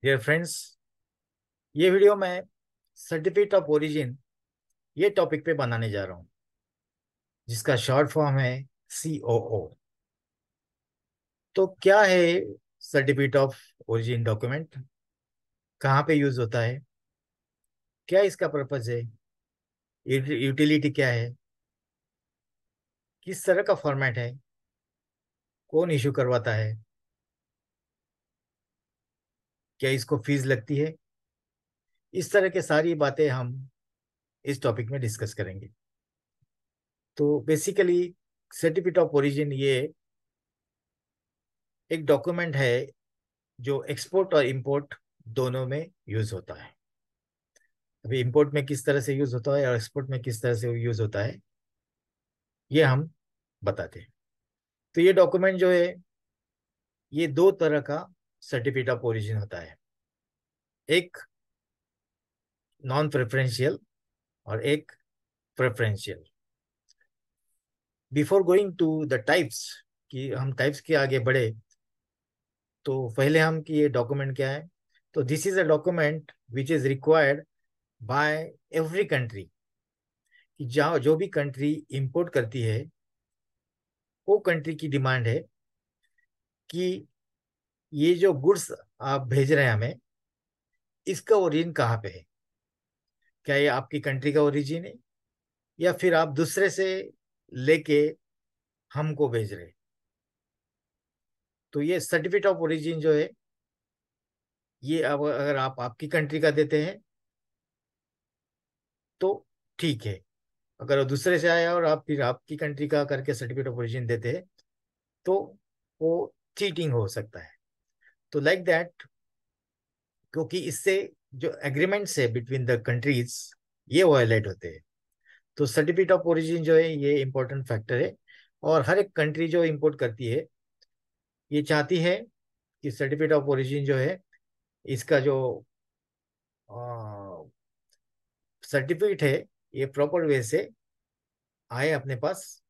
Dear friends, ये video मैं certificate of origin ये टॉपिक पे बनाने जा रहा हूँ, जिसका शॉर्ट फॉर्म है COO। तो क्या है सर्टिफिकेट ऑफ ओरिजिन डॉक्यूमेंट? कहाँ पे यूज होता है? क्या इसका पर्पज है? यूटिलिटी क्या है? किस तरह का फॉर्मेट है? कौन इशू करवाता है? क्या इसको फीस लगती है? इस तरह के सारी बातें हम इस टॉपिक में डिस्कस करेंगे। तो बेसिकली सर्टिफिकेट ऑफ ओरिजिन ये एक डॉक्यूमेंट है जो एक्सपोर्ट और इंपोर्ट दोनों में यूज होता है। अभी इंपोर्ट में किस तरह से यूज होता है और एक्सपोर्ट में किस तरह से यूज होता है, ये हम बताते हैं। तो ये डॉक्यूमेंट जो है, ये दो तरह का सर्टिफिकेट ऑफ ओरिजिन होता है। एक नॉन प्रेफरेंशियल और एक preferential. Before going to the types, कि हम टाइप्स के आगे बढ़े, तो पहले हम कि ये डॉक्यूमेंट क्या है। तो this is a document which is required by every country, कि जहाँ जो भी कंट्री इंपोर्ट करती है, वो कंट्री की डिमांड है कि ये जो गुड्स आप भेज रहे हैं हमें, इसका ओरिजिन कहाँ पे है। क्या ये आपकी कंट्री का ओरिजिन है, या फिर आप दूसरे से लेके हमको भेज रहे हैं। तो ये सर्टिफिकेट ऑफ ओरिजिन जो है, ये अब अगर आप आपकी कंट्री का देते हैं तो ठीक है। अगर वो दूसरे से आया और आप फिर आपकी कंट्री का करके सर्टिफिकेट ऑफ ओरिजिन देते हैं, तो वो चीटिंग हो सकता है। तो लाइक दैट, क्योंकि इससे जो एग्रीमेंट्स है बिटवीन द कंट्रीज, ये वायलेट होते हैं। तो सर्टिफिकेट ऑफ ओरिजिन जो है, ये इंपॉर्टेंट फैक्टर है। और हर एक कंट्री जो इंपोर्ट करती है, ये चाहती है कि सर्टिफिकेट ऑफ ओरिजिन जो है, इसका जो सर्टिफिकेट है, ये प्रॉपर वे से आए अपने पास,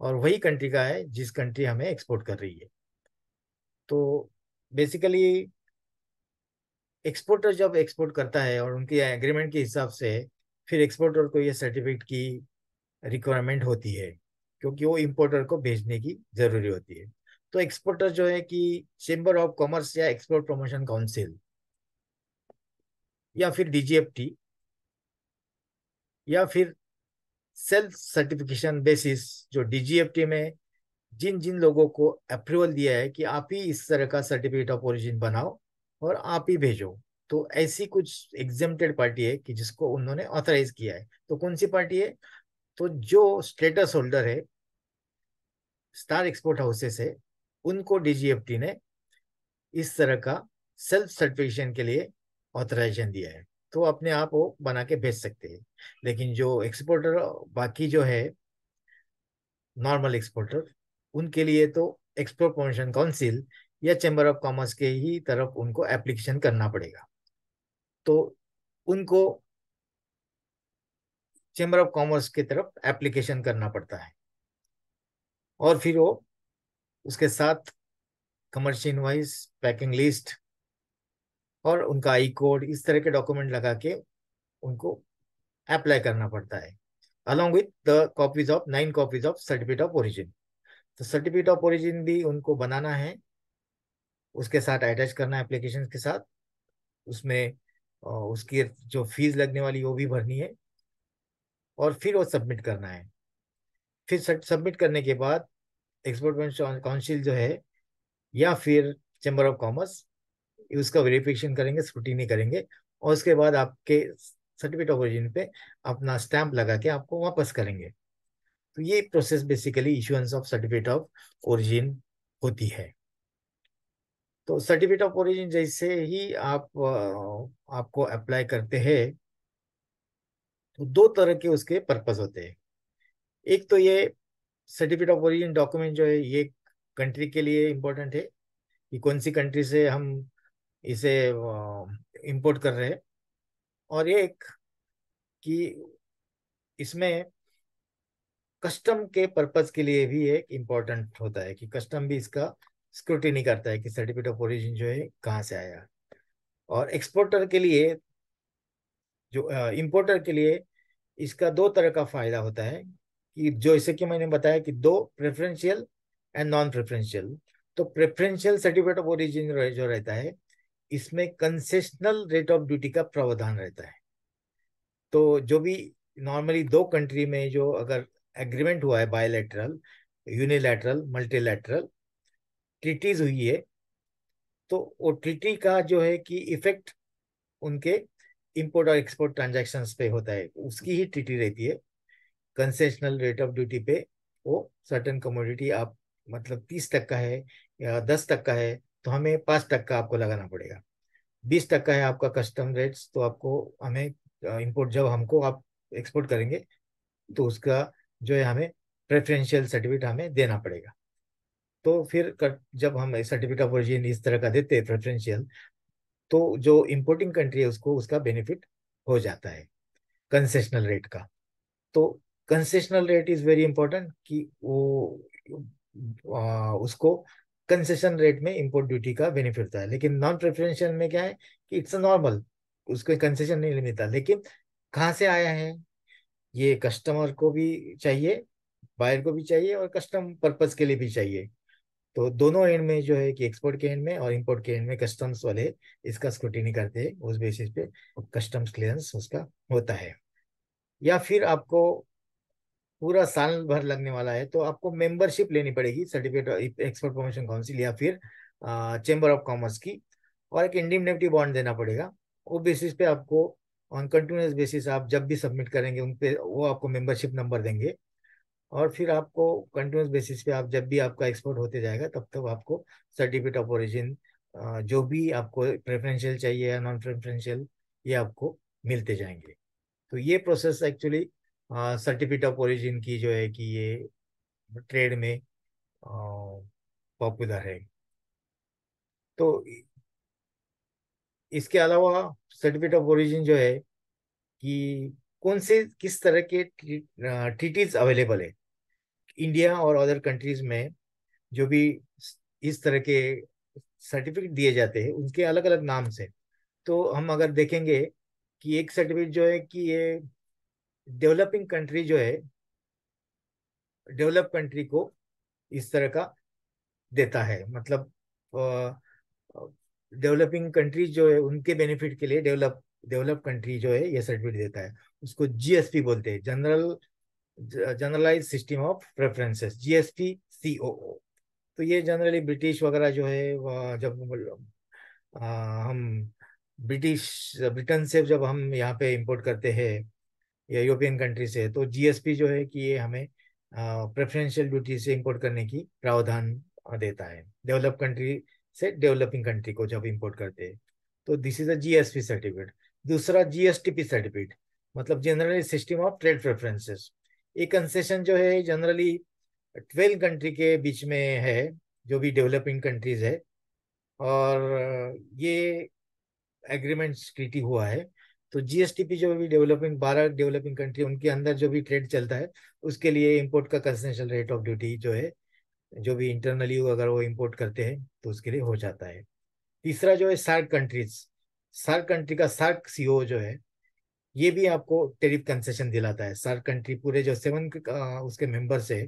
और वही कंट्री का है जिस कंट्री हमें एक्सपोर्ट कर रही है। तो बेसिकली एक्सपोर्टर जब एक्सपोर्ट करता है और उनके एग्रीमेंट के हिसाब से, फिर एक्सपोर्टर को ये सर्टिफिकेट की रिक्वायरमेंट होती है, क्योंकि वो इंपोर्टर को भेजने की जरूरी होती है। तो एक्सपोर्टर जो है कि चेंबर ऑफ कॉमर्स या एक्सपोर्ट प्रमोशन काउंसिल, या फिर DGFT, या फिर सेल्फ सर्टिफिकेशन बेसिस, जो DGFT में जिन जिन लोगों को अप्रूवल दिया है कि आप ही इस तरह का सर्टिफिकेट ऑफ ओरिजिन बनाओ और आप ही भेजो, तो ऐसी कुछ एग्जेम्प्टेड पार्टी है कि जिसको उन्होंने ऑथराइज किया है। तो कौन सी पार्टी है? तो जो स्टेटस होल्डर है, स्टार एक्सपोर्ट हाउसेस है, उनको DGFT ने इस तरह का सेल्फ सर्टिफिकेशन के लिए ऑथराइजेशन दिया है, तो अपने आप वो बना के भेज सकते हैं। लेकिन जो एक्सपोर्टर बाकी जो है, नॉर्मल एक्सपोर्टर, उनके लिए तो एक्सपोर्ट प्रमोशन काउंसिल या चैम्बर ऑफ कॉमर्स के ही तरफ उनको एप्लीकेशन करना पड़ेगा। तो उनको चैम्बर ऑफ कॉमर्स की तरफ एप्लीकेशन करना पड़ता है, और फिर वो उसके साथ कमर्शियल इनवॉइस, पैकिंग लिस्ट और उनका आई कोड, इस तरह के डॉक्यूमेंट लगा के उनको अप्लाई करना पड़ता है, along with the copies of 9 copies of certificate of origin. तो सर्टिफिकेट ऑफ ओरिजिन भी उनको बनाना है, उसके साथ अटैच करना है एप्लीकेशन के साथ। उसमें उसकी जो फीस लगने वाली वो भी भरनी है, और फिर वो सबमिट करना है। फिर सबमिट करने के बाद एक्सपोर्ट काउंसिल जो है, या फिर चैम्बर ऑफ कॉमर्स, उसका वेरिफिकेशन करेंगे, स्क्रूटिनी करेंगे, और उसके बाद आपके सर्टिफिकेट ऑफ ओरिजिन पे अपना स्टैंप लगा के आपको वापस करेंगे। तो ये process basically issuance of certificate of origin होती है। तो सर्टिफिकेट ऑफ ओरिजिन जैसे ही आप आपको अप्लाई करते हैं, तो दो तरह के उसके पर्पस होते हैं। एक तो ये सर्टिफिकेट ऑफ ओरिजिन डॉक्यूमेंट जो है, ये कंट्री के लिए इम्पोर्टेंट है कि कौन सी कंट्री से हम इसे इंपोर्ट कर रहे हैं। और एक कि इसमें कस्टम के पर्पस के लिए भी एक इम्पोर्टेंट होता है, कि कस्टम भी इसका स्क्रूटिनी करता है कि सर्टिफिकेट ऑफ ओरिजिन जो है कहाँ से आया। और एक्सपोर्टर के लिए, जो इंपोर्टर के लिए, इसका दो तरह का फायदा होता है कि जो जैसे कि मैंने बताया कि दो, प्रेफरेंशियल एंड नॉन प्रेफरेंशियल। तो प्रेफरेंशियल सर्टिफिकेट ऑफ ओरिजिन जो रहता है, इसमें कंसेशनल रेट ऑफ ड्यूटी का प्रावधान रहता है। तो जो भी नॉर्मली दो कंट्री में जो अगर एग्रीमेंट हुआ है, बायलैटरल, यूनिलैटरल, मल्टीलैटरल ट्रीटीज हुई है, तो वो ट्रीटी का जो है कि इफेक्ट उनके इंपोर्ट और एक्सपोर्ट ट्रांजैक्शंस पे होता है, उसकी ही ट्रीटी रहती है। कंसेशनल रेट ऑफ ड्यूटी पे वो सर्टेन कमोडिटी आप, मतलब 30 तक का है या 10 तक का है, तो हमें 5 तक का आपको लगाना पड़ेगा। 20 तक का है आपका कस्टम रेट्स, तो आपको हमें इंपोर्ट जब हमको आप एक्सपोर्ट करेंगे तो उसका जो है हमें प्रेफरेंशियल सर्टिफिकेट हमें देना पड़ेगा। तो फिर जब हम सर्टिफिकेट ऑफ ओरिजिन इस तरह का देते हैं प्रेफरेंशियल, तो जो इंपोर्टिंग कंट्री है उसको उसका बेनिफिट हो जाता है कंसेशनल रेट का। तो concessional rate is very important कि वो उसको कंसेशन रेट में इंपोर्ट ड्यूटी का बेनिफिट होता है। लेकिन नॉन प्रेफरेंशियल में क्या है कि इट्स नॉर्मल, उसको कंसेशन नहीं मिलता। लेकिन कहाँ से आया है, ये कस्टमर को भी चाहिए, बायर को भी चाहिए, और कस्टम पर्पस के लिए भी चाहिए। तो दोनों एंड में जो है कि एक्सपोर्ट के एंड में और इंपोर्ट के एंड में कस्टम्स वाले इसका स्क्रूटिनी करते हैं, उस बेसिस पे कस्टम्स क्लियरेंस उसका होता है। या फिर आपको पूरा साल भर लगने वाला है, तो आपको मेंबरशिप लेनी पड़ेगी सर्टिफिकेट एक्सपोर्ट प्रमोशन काउंसिल या फिर चेंबर ऑफ कॉमर्स की, और एक इंडिमनिटी बॉन्ड देना पड़ेगा। वो बेसिस पे आपको ऑन कंटिन्यूस बेसिस आप जब भी सबमिट करेंगे उन पे वो आपको मेंबरशिप नंबर देंगे। और फिर आपको कंटिन्यूस बेसिस पे आप जब भी आपका एक्सपोर्ट होते जाएगा तब तक आपको सर्टिफिकेट ऑफ ओरिजिन जो भी आपको प्रेफरेंशियल चाहिए या नॉन प्रेफरेंशियल, ये आपको मिलते जाएंगे। तो ये process actually certificate of origin की जो है कि ये ट्रेड में पॉपुलर है। तो इसके अलावा सर्टिफिकेट ऑफ ओरिजिन जो है कि कौन से किस तरह के ट्रीटीज अवेलेबल है इंडिया और अदर कंट्रीज में, जो भी इस तरह के सर्टिफिकेट दिए जाते हैं उनके अलग अलग नाम से। तो हम अगर देखेंगे कि एक सर्टिफिकेट जो है कि ये डेवलपिंग कंट्री जो है, डेवलप कंट्री को इस तरह का देता है, मतलब डेवलपिंग कंट्रीज जो है उनके बेनिफिट के लिए डेवलप डेवलप कंट्री जो है ये सर्टिफिकेट देता है। उसको जीएसपी बोलते हैं, generalize system of preferences, GSP COO. तो ये जनरली ब्रिटिश वगैरह जो है जब हम ब्रिटेन से जब हम यहाँ पे इंपोर्ट करते हैं या यूरोपियन कंट्री से, तो जीएसपी जो है कि ये हमें प्रेफरेंशियल ड्यूटी से इंपोर्ट करने की प्रावधान देता है डेवलप कंट्री से डेवलपिंग कंट्री को जब इंपोर्ट करते हैं। तो this is a GSP certificate. दूसरा जीएसटीपी सर्टिफिकेट, मतलब generally system of trade preferences. ये कंसेशन जो है जनरली 12 कंट्री के बीच में है, जो भी डेवलपिंग कंट्रीज है। और ये एग्रीमेंट ट्रीटी हुआ है। तो जीएसटीपी जो भी डेवलपिंग 12 डेवलपिंग कंट्री उनके अंदर जो भी ट्रेड चलता है उसके लिए इंपोर्ट का कंसेशनल रेट ऑफ ड्यूटी जो है, जो भी इंटरनली अगर वो इंपोर्ट करते हैं तो उसके लिए हो जाता है। तीसरा जो है सार्क कंट्रीज, सार्क कंट्री का सार्क सीओ जो है, ये भी आपको टेरिफ कंसेशन दिलाता है। सार्क कंट्री पूरे जो 7 उसके मेंबर्स है,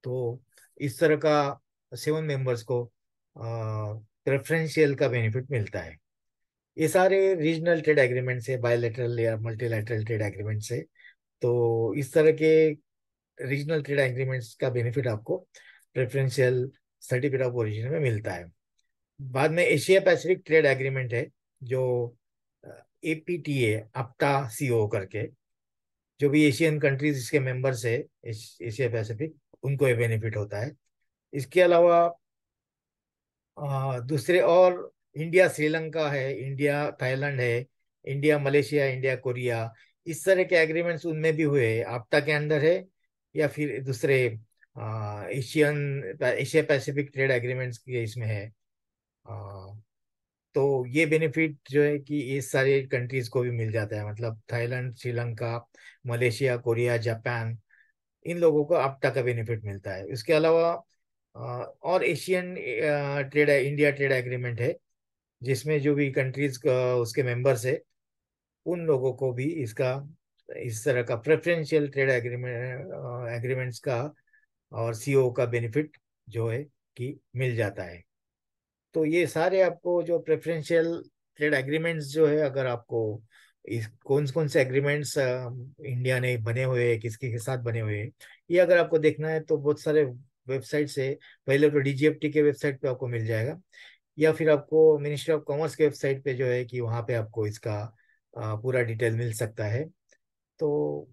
तो इस तरह का 7 मेंबर्स को प्रेफरेंशियल का बेनिफिट मिलता है। ये सारे रीजनल ट्रेड एग्रीमेंट से, बायलैटरल या मल्टीलैटरल ट्रेड एग्रीमेंट से, तो इस तरह के रीजनल ट्रेड एग्रीमेंट्स का बेनिफिट आपको प्रेफरेंशियल सर्टिफिकेट ऑफ ओरिजिन में मिलता है। बाद में एशिया पैसिफिक ट्रेड एग्रीमेंट है, जो एपीटीए, अपटा सीओ करके, जो भी एशियन कंट्रीज इसके मेंबर्स है एशिया पैसिफिक, उनको ये बेनिफिट होता है। इसके अलावा दूसरे और इंडिया श्रीलंका है, इंडिया थाईलैंड है, इंडिया मलेशिया, इंडिया कोरिया, इस तरह के एग्रीमेंट्स उनमें भी हुए हैं, आपटा के अंदर है या फिर दूसरे एशिया पैसिफिक ट्रेड एग्रीमेंट्स के इसमें है। आ, तो ये बेनिफिट जो है कि इस सारे कंट्रीज को भी मिल जाता है, मतलब Thailand, Sri Lanka, Malaysia, Korea, Japan, इन लोगों को आपटा का बेनिफिट मिलता है। इसके अलावा और Asian trade India trade agreement है, जिसमें जो भी कंट्रीज का उसके मेंबर्स है, उन लोगों को भी इसका, इस तरह का प्रेफरेंशियल ट्रेड एग्रीमेंट्स का और सीओ का बेनिफिट जो है कि मिल जाता है। तो ये सारे आपको जो प्रेफरेंशियल ट्रेड एग्रीमेंट्स जो है, अगर आपको इस कौन कौन से एग्रीमेंट्स इंडिया ने बने हुए हैं, किसके के साथ बने हुए हैं, ये अगर आपको देखना है तो बहुत सारे वेबसाइट से, पहले तो डीजीएफटी के वेबसाइट पे आपको मिल जाएगा, या फिर आपको मिनिस्ट्री ऑफ कॉमर्स के वेबसाइट पे जो है कि वहाँ पे आपको इसका पूरा डिटेल मिल सकता है। तो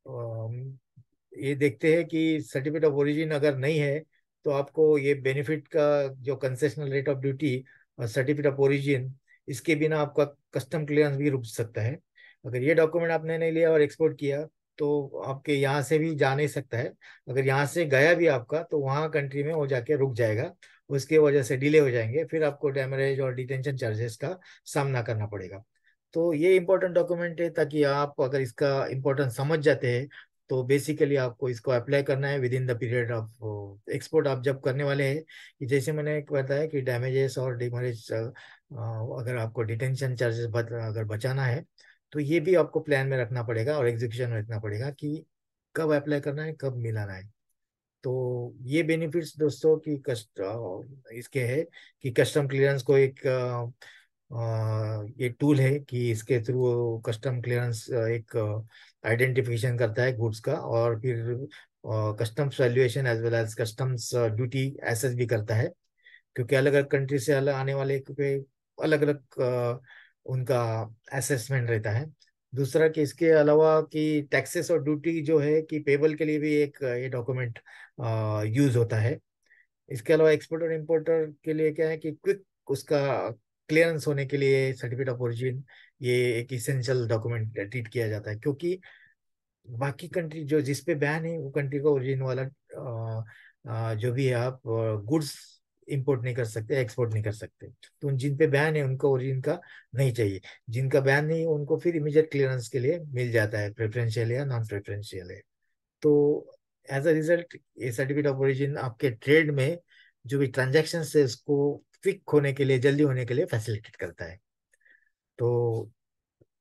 अम, ये देखते हैं कि सर्टिफिकेट ऑफ ओरिजिन अगर नहीं है तो आपको ये बेनिफिट का जो कंसेशनल रेट ऑफ ड्यूटी और सर्टिफिकेट ऑफ ओरिजिन, इसके बिना आपका कस्टम क्लियरेंस भी रुक सकता है। अगर ये डॉक्यूमेंट आपने नहीं लिया और एक्सपोर्ट किया तो आपके यहाँ से भी जा नहीं सकता है। अगर यहाँ से गया भी आपका तो वहाँ कंट्री में वो जाके रुक जाएगा, उसके वजह से डिले हो जाएंगे, फिर आपको डैमरेज और डिटेंशन चार्जेस का सामना करना पड़ेगा। तो ये इंपॉर्टेंट डॉक्यूमेंट है, ताकि आप अगर इसका इम्पोर्टेंस समझ जाते हैं तो बेसिकली आपको इसको अप्लाई करना है with in the period of export. आप जब करने वाले हैं कि जैसे मैंने बताया कि डैमेजेस और डिमरेज, अगर आपको डिटेंशन चार्जेस अगर बचाना है तो ये भी आपको प्लान में रखना पड़ेगा और एग्जीक्यूशन में रखना पड़ेगा कि कब अप्लाई करना है, कब मिलाना है। तो ये बेनिफिट्स दोस्तों की इसके है कि कस्टम क्लियरेंस को एक ये टूल है कि इसके थ्रू कस्टम क्लियरेंस एक आइडेंटिफिकेशन करता है गुड्स का, और फिर customs valuation as well as customs duty assess भी करता है, क्योंकि अलग अलग कंट्री से अलग आने वाले पे अलग अलग उनका असेसमेंट रहता है। दूसरा कि इसके अलावा कि टैक्सेस और ड्यूटी जो है कि पेबल के लिए भी एक ये डॉक्यूमेंट यूज होता है। इसके अलावा एक्सपोर्टर और इम्पोर्टर के लिए क्या है कि क्विक उसका क्लियरेंस होने के लिए सर्टिफिकेट ऑफ ओरिजिन ये एक इसेंशियल डॉक्यूमेंट ट्रीट किया जाता है, क्योंकि बाकी कंट्री जो जिस पे बैन है वो कंट्री का ओरिजिन वाला जो भी है आप गुड्स इंपोर्ट नहीं कर सकते, एक्सपोर्ट नहीं कर सकते। तो जिन पे बैन है उनको ओरिजिन का नहीं चाहिए, जिनका बैन नहीं है उनको फिर इमीडिएट क्लियरेंस के लिए मिल जाता है, प्रेफरेंशियल या नॉन प्रेफरेंशियल है। तो एज अ रिजल्ट ये सर्टिफिकेट ऑफ ओरिजिन आपके ट्रेड में जो भी ट्रांजेक्शन है उसको क्विक होने के लिए, जल्दी होने के लिए फैसिलिटेट करता है। तो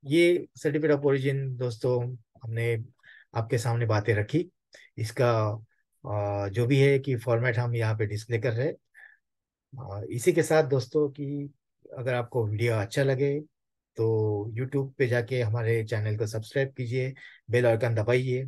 ये सर्टिफिकेट ऑफ ओरिजिन दोस्तों हमने आपके सामने बातें रखी। इसका जो भी है कि फॉर्मेट हम यहाँ पे डिस्प्ले कर रहे हैं। इसी के साथ दोस्तों कि अगर आपको वीडियो अच्छा लगे तो यूट्यूब पे जाके हमारे चैनल को सब्सक्राइब कीजिए, बेल आइकन दबाइए।